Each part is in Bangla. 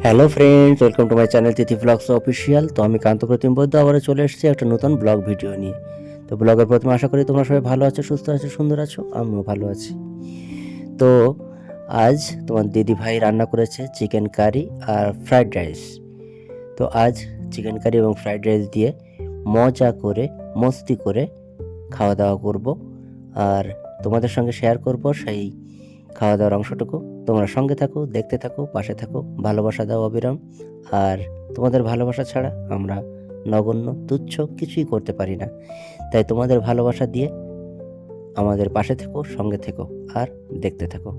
Hello friends, welcome to my channel Tithi blogs official. তো আমি কান্ত প্রতিম বৈদ্য আবারও চলে এসেছি একটা নতুন ব্লগ ভিডিও নিয়ে। তো ব্লগের প্রথমে আশা করি তোমরা সবাই ভালো আছো, সুস্থ আছো, সুন্দর আছো, আমিও ভালো আছি। তো আজ তোমার দিদি ভাই রান্না করেছে চিকেন কারি আর ফ্রাইড রাইস। তো আজ চিকেন কারি এবং ফ্রাইড রাইস দিয়ে মজা করে মস্তি করে খাওয়া দাওয়া করব, আর তোমাদের সঙ্গে শেয়ার করব সেই খাওয়া দাওয়ার অংশটুকু। তোমরা সঙ্গে থাকো, দেখতে থাকো, পাশে থাকো, ভালোবাসা দাও অবিরাম। আর তোমাদের ভালোবাসা ছাড়া আমরা নগণ্য তুচ্ছ কিছুই করতে পারি না। তাই তোমাদের ভালোবাসা দিয়ে আমাদের পাশে থেকো, সঙ্গে থেকো, আর দেখতে থাকো।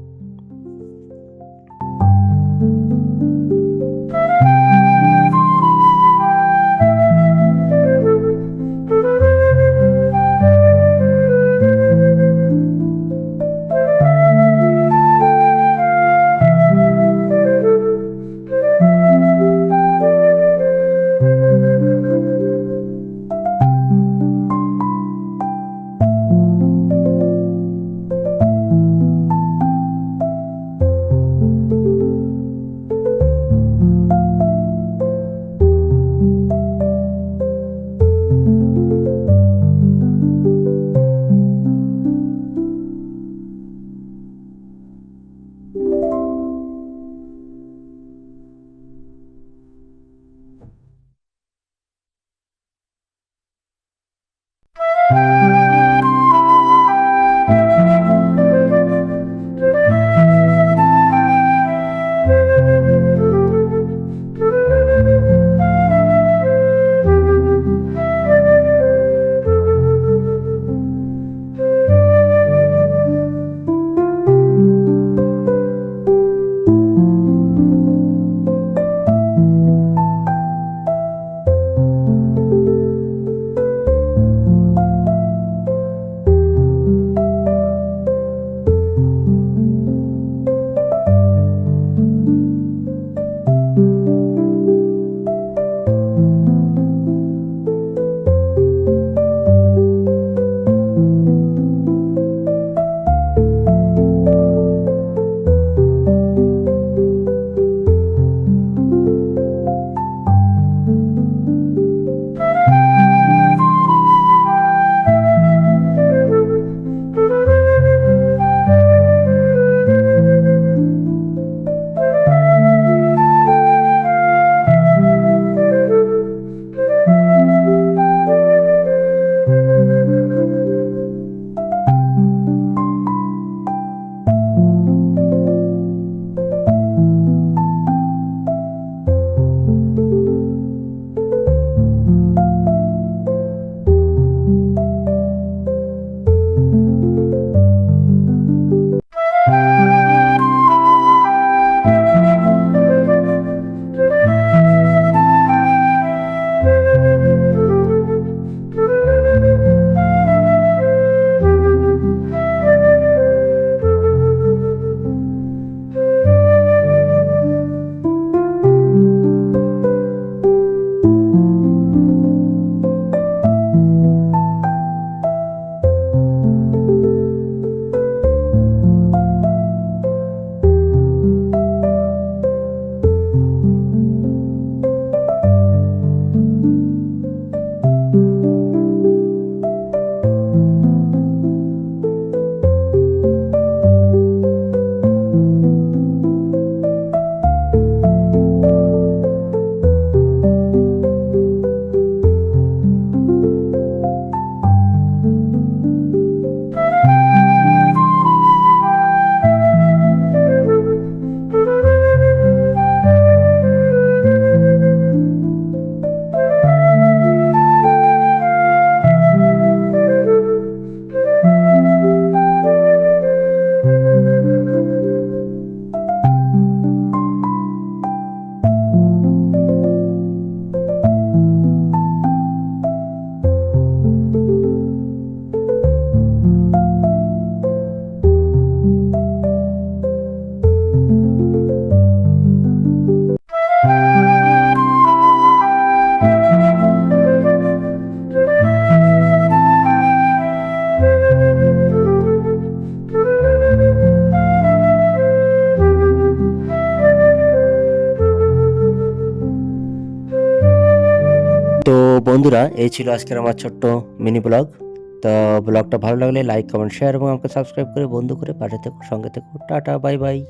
বন্ধুরা, এই ছিল আজকের আমার ছোট্ট মিনি ব্লগ। তো ব্লগটা ভালো লাগলে লাইক, কমেন্ট, শেয়ার এবং আমাকে সাবস্ক্রাইব করে বন্ধু করে পাশে থেকো, সঙ্গে থেকো। Tata, bye bye.